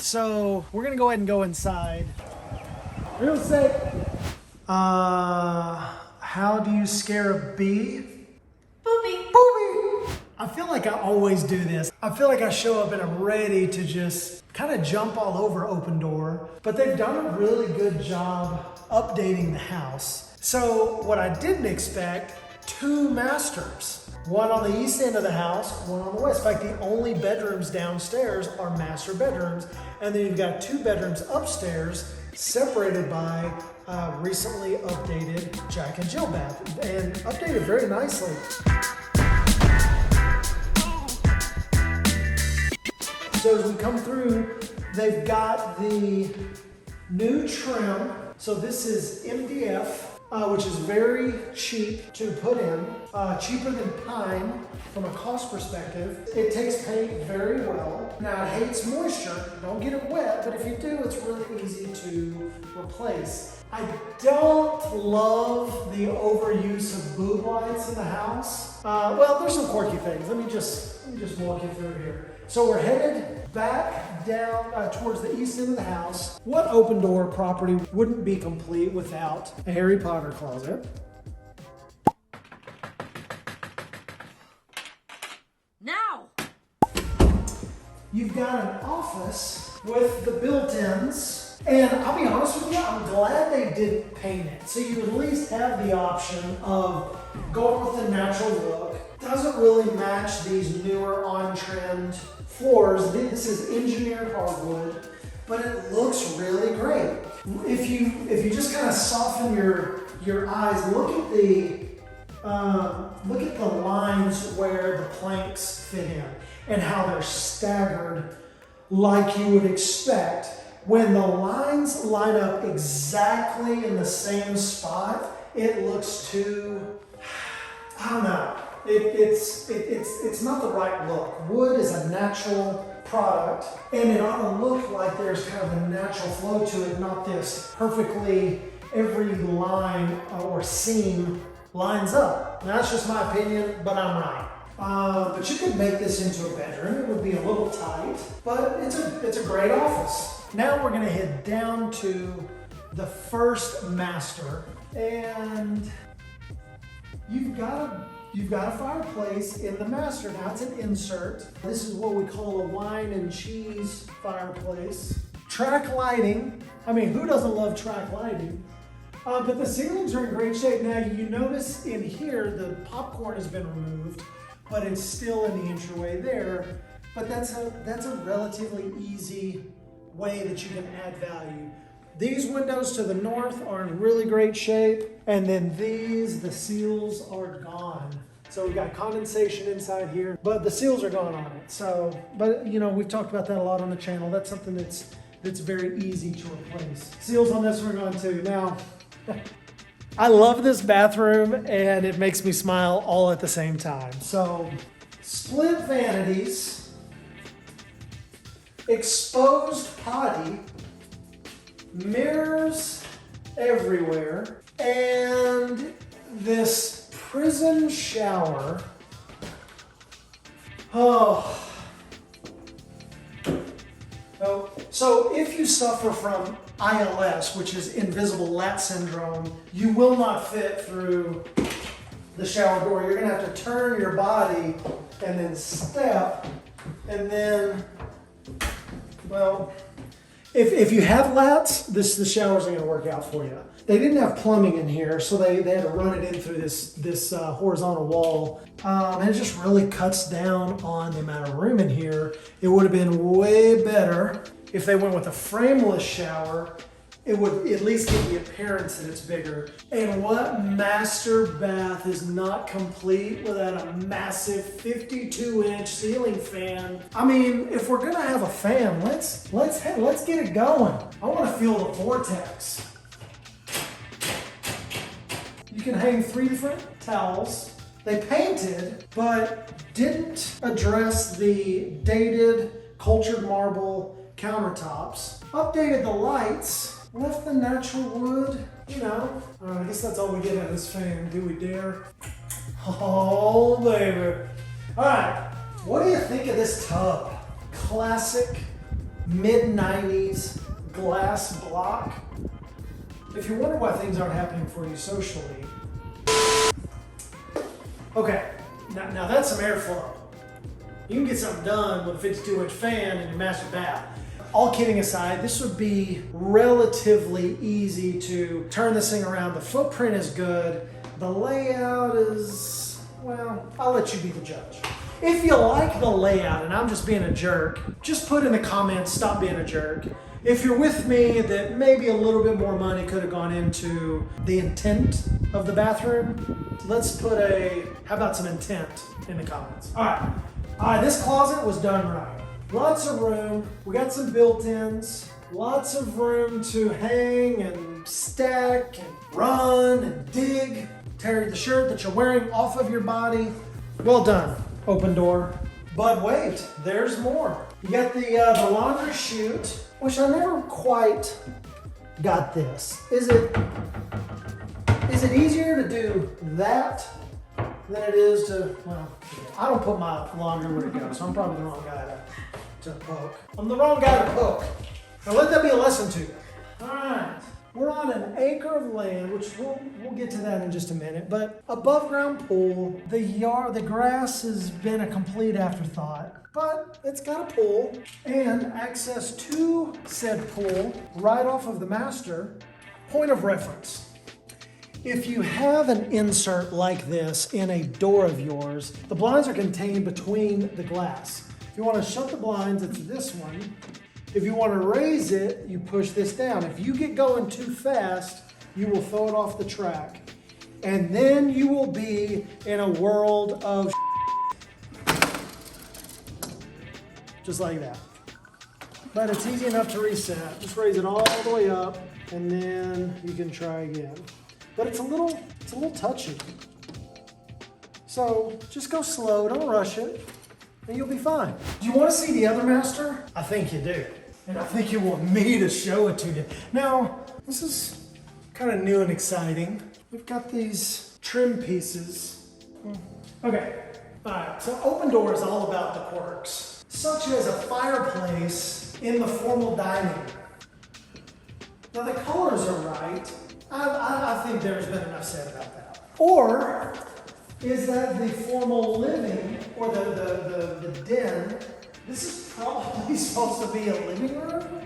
So we're gonna go ahead and go inside. Real estate. How do you scare a bee? Boopy. Boopy. I feel like I always do this. I feel like I show up and I'm ready to just kind of jump all over Opendoor, but they've done a really good job updating the house. So what I didn't expect, 2 masters. One on the east end of the house, one on the west. In fact, the only bedrooms downstairs are master bedrooms. And then you've got 2 bedrooms upstairs separated by recently updated Jack and Jill bath, and updated very nicely. So as we come through, they've got the new trim. So this is MDF. Which is very cheap to put in, cheaper than pine from a cost perspective. It takes paint very well. Now it hates moisture, don't get it wet, but if you do, it's really easy to replace. I don't love the overuse of boob lights in the house. Well, there's some quirky things. Let me just walk you through here. So we're headed back down towards the east end of the house. What Opendoor property wouldn't be complete without a Harry Potter closet? Now! You've got an office with the built-ins. And I'll be honest with you, I'm glad they didn't paint it. So you at least have the option of going with the natural look. Doesn't really match these newer on-trend floors. This is engineered hardwood, but it looks really great. If you just kind of soften your eyes, look at the lines where the planks fit in and how they're staggered like you would expect. When the lines line up exactly in the same spot, it looks too, I don't know. It's not the right look. Wood is a natural product, and it ought to look like there's kind of a natural flow to it, not this perfectly every line or seam lines up. Now, that's just my opinion, but I'm right. But you could make this into a bedroom. It would be a little tight, but it's a great office. Now we're gonna head down to the first master, and you've got a fireplace in the master. Now it's an insert. This is what we call a wine and cheese fireplace. Track lighting. I mean, who doesn't love track lighting? But the ceilings are in great shape. Now you notice in here, the popcorn has been removed, but it's still in the entryway there. But that's a relatively easy way that you can add value. These windows to the north are in really great shape. And then the seals are gone. So we got condensation inside here, but the seals are gone on it. So, but you know, we've talked about that a lot on the channel. That's something that's very easy to replace. Seals on this one are gone too. Now, I love this bathroom and it makes me smile all at the same time. So, split vanities, exposed potty, mirrors everywhere, and this prison shower. Oh. So if you suffer from I.L.S, which is invisible lat syndrome, you will not fit through the shower door. You're gonna have to turn your body and then step, and then, well, if you have lats, the showers ain't gonna work out for you. They didn't have plumbing in here, so they had to run it in through this horizontal wall. And it just really cuts down on the amount of room in here. It would have been way better if they went with a frameless shower. It would at least give the appearance that it's bigger. And what master bath is not complete without a massive 52-inch ceiling fan? I mean, if we're gonna have a fan, let's get it going. I want to feel the vortex. You can hang 3 different towels. They painted, but didn't address the dated cultured marble countertops. Updated the lights. Left the natural wood, you know. I guess that's all we get out of this fan. Do we dare? Oh, baby. All right, what do you think of this tub? Classic mid-90s glass block. If you wonder why things aren't happening for you socially. Okay, now that's some airflow. You can get something done with a 52-inch fan in your master bath. All kidding aside, this would be relatively easy to turn this thing around. The footprint is good. The layout is, well, I'll let you be the judge. If you like the layout, and I'm just being a jerk, just put in the comments, stop being a jerk. If you're with me that maybe a little bit more money could have gone into the intent of the bathroom, let's put how about some intent in the comments. All right, this closet was done right. Lots of room, we got some built-ins, lots of room to hang and stack and run and dig, tear the shirt that you're wearing off of your body. Well done, Opendoor. But wait, there's more. You got the laundry chute, which I never quite got this. Is it easier to do that than it is to, well, I don't put my laundry where it goes, so I'm probably the wrong guy to poke. I'm the wrong guy to poke. Now let that be a lesson to you. All right, we're on an acre of land, which we'll get to that in just a minute, but above ground pool, the grass has been a complete afterthought, but it's got a pool and access to said pool right off of the master. Point of reference. If you have an insert like this in a door of yours, the blinds are contained between the glass. If you want to shut the blinds, it's this one. If you want to raise it, you push this down. If you get going too fast, you will throw it off the track. And then you will be in a world of just like that. But it's easy enough to reset. Just raise it all the way up and then you can try again. But it's a little touchy. So just go slow, don't rush it, and you'll be fine. Do you want to see the other master? I think you do. And I think you want me to show it to you. Now, this is kind of new and exciting. We've got these trim pieces. Okay, all right, so Opendoor is all about the quirks, such as a fireplace in the formal dining. Now the colors are right. I think there's been enough said about that. Or is that the formal living or the den? This is probably supposed to be a living room,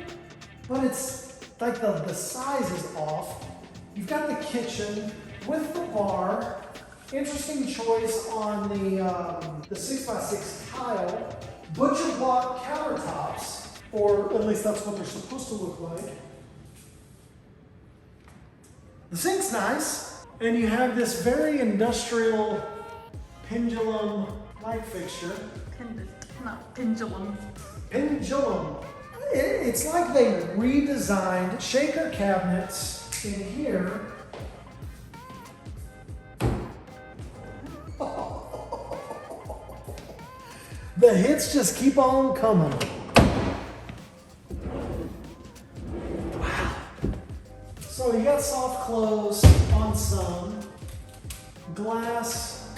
but it's like the size is off. You've got the kitchen with the bar. Interesting choice on the 6x6 tile. Butcher block countertops, or at least that's what they're supposed to look like. The sink's nice, and you have this very industrial pendulum light fixture. Not pendulum. Pendulum. It's like they redesigned shaker cabinets in here. The hits just keep on coming. Wow. So you got soft close on some glass.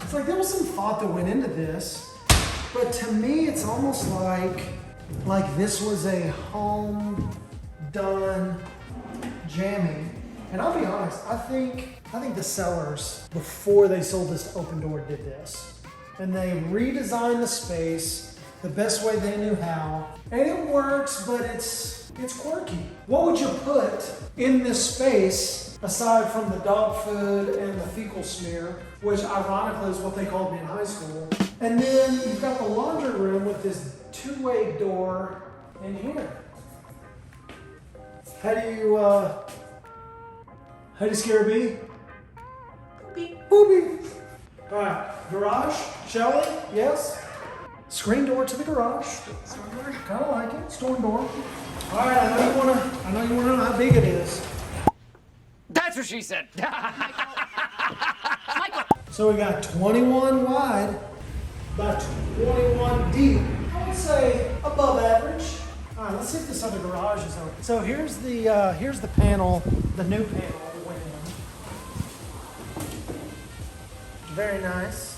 It's like there was some thought that went into this, but to me it's almost like this was a home done jamming. And I'll be honest, I think the sellers, before they sold this to Opendoor, did this. And they redesigned the space the best way they knew how. And it works, but it's quirky. What would you put in this space aside from the dog food and the fecal smear, which ironically is what they called me in high school? And then you've got the laundry room with this two-way door in here. How do you scare a bee? Beep. Boopy. All right, garage, shall we? Yes? Screen door to the garage. Storm door. Kind of like it, storm door. All right, I know you wanna know how big it is. That's what she said. Michael. So we got 21 wide by 21 deep. I would say above average. All right, let's see if this other garage is open. So here's the panel, the new panel that went in. Very nice.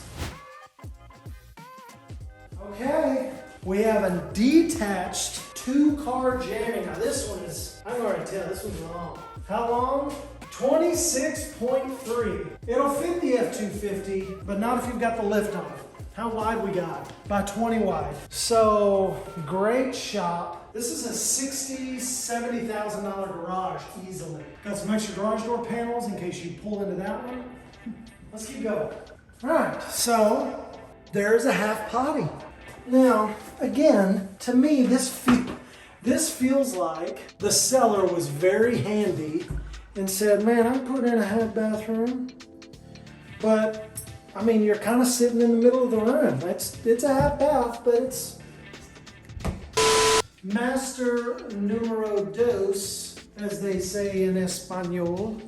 Okay, we have a detached 2-car jamming. Now this one is, I'm going to tell, this one's long. How long? 26.3. It'll fit the F-250, but not if you've got the lift on it. How wide we got? By 20 wide. So, great shop. This is a $60,000, $70,000 garage easily. Got some extra garage door panels in case you pull into that one. Let's keep going. All right, so there's a half potty. Now, again, to me, this feels like the seller was very handy and said, man, I'm putting in a half bathroom, but I mean, you're kind of sitting in the middle of the room. It's a half bath, but it's master numero dos, as they say in Espanol.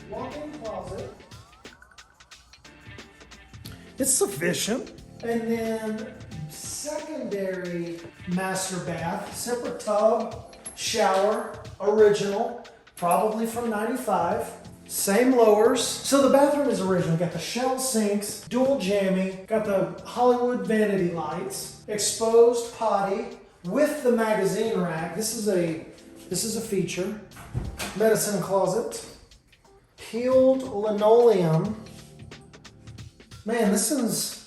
Walk-in closet. It's sufficient. And then secondary master bath, separate tub, shower, original, probably from 95. Same lowers. So the bathroom is original. Got the shell sinks, dual jammy, got the Hollywood vanity lights, exposed potty with the magazine rack. This is a feature. Medicine closet. Peeled linoleum. Man, this one's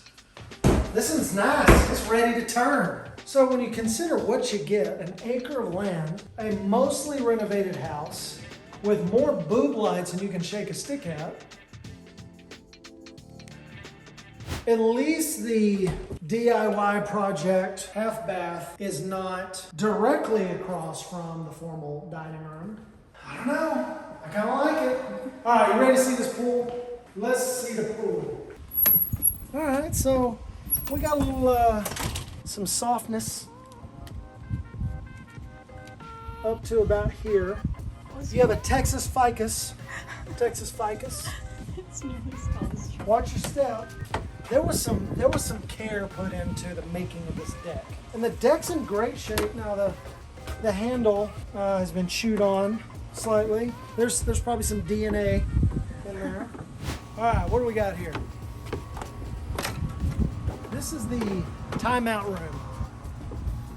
nice. It's ready to turn. So when you consider what you get, an acre of land, a mostly renovated house with more boob lights than you can shake a stick at, at least the DIY project half bath is not directly across from the formal dining room. I don't know. I kind of like it. All right, you ready to see this pool? Let's see the pool. All right, so we got a little, some softness up to about here. You have a Texas ficus. Texas ficus. It's nearly as tall as you. Watch your step. There was some care put into the making of this deck, and the deck's in great shape now. The handle has been chewed on slightly. There's probably some DNA in there. All right, what do we got here? This is the timeout room.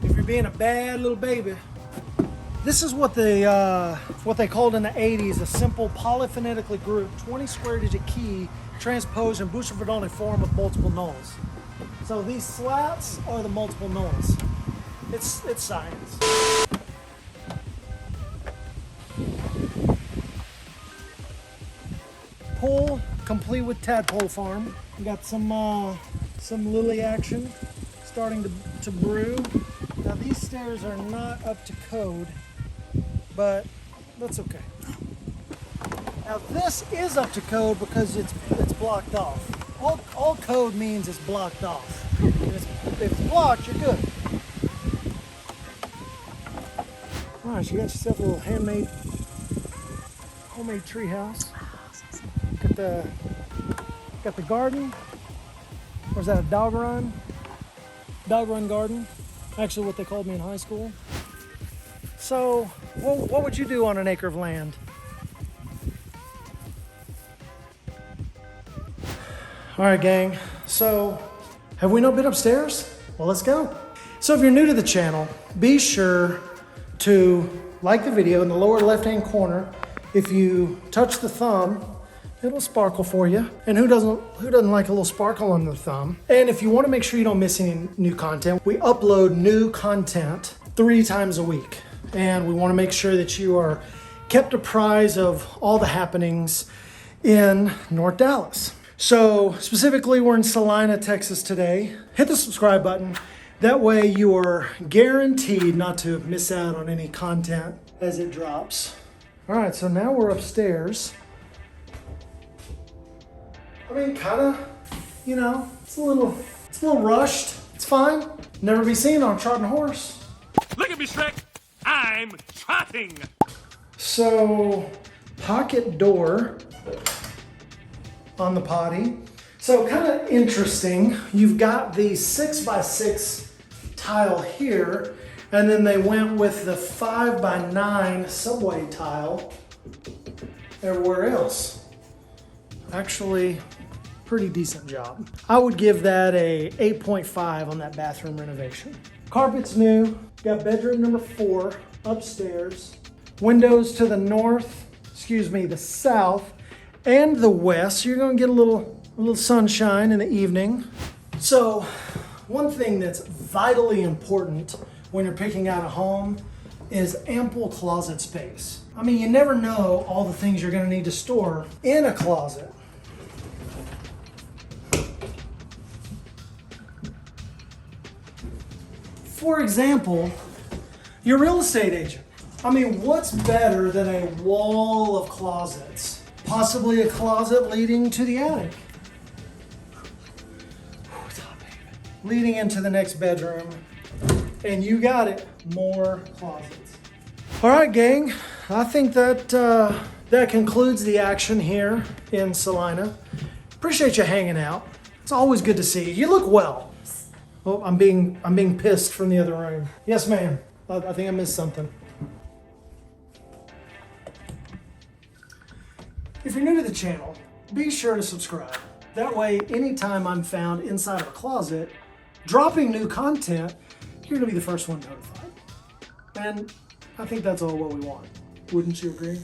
If you're being a bad little baby, this is what they called in the 80s a simple polyphonetically grouped 20 square digit key transposed in Boucher-Verdonnet form of multiple nulls. So these slats are the multiple nulls. It's science. Pool complete with tadpole farm. We got some lily action starting to brew. Now these stairs are not up to code, but that's okay. Now this is up to code because it's blocked off. All code means is blocked off. If it's blocked, you're good. All right, you got yourself a little homemade tree house. Got the garden. Or is that a dog run? Dog run garden. Actually what they called me in high school. So, what would you do on an acre of land? All right, gang. So, have we not been upstairs? Well, let's go. So if you're new to the channel, be sure to like the video in the lower left-hand corner. If you touch the thumb, it'll sparkle for you. And who doesn't like a little sparkle on the thumb? And if you want to make sure you don't miss any new content, we upload new content 3 times a week. And we want to make sure that you are kept apprised of all the happenings in North Dallas. So specifically, we're in Celina, Texas today. Hit the subscribe button. That way you are guaranteed not to miss out on any content as it drops. All right, so now we're upstairs. I mean, kind of, you know, it's a little rushed. It's fine. Never be seen on a trotting horse. Look at me, Shrek. I'm trotting. So, pocket door on the potty. So kind of interesting. You've got the 6x6 tile here, and then they went with the 5x9 subway tile everywhere else. Actually, pretty decent job. I would give that a 8.5 on that bathroom renovation. Carpet's new. Got bedroom number 4 upstairs. Windows to the north, the south and the west. So you're gonna get a little sunshine in the evening. So one thing that's vitally important when you're picking out a home is ample closet space. I mean, you never know all the things you're gonna need to store in a closet. For example, your real estate agent. I mean, what's better than a wall of closets? Possibly a closet leading to the attic. Ooh, it's hot, baby. Leading into the next bedroom. And you got it, more closets. All right, gang, I think that that concludes the action here in Celina. Appreciate you hanging out. It's always good to see you. You look well. Oh, I'm being pissed from the other room. Yes, ma'am. I think I missed something. If you're new to the channel, be sure to subscribe. That way, anytime I'm found inside of a closet, dropping new content, you're gonna be the first one notified. And I think that's all what we want. Wouldn't you agree?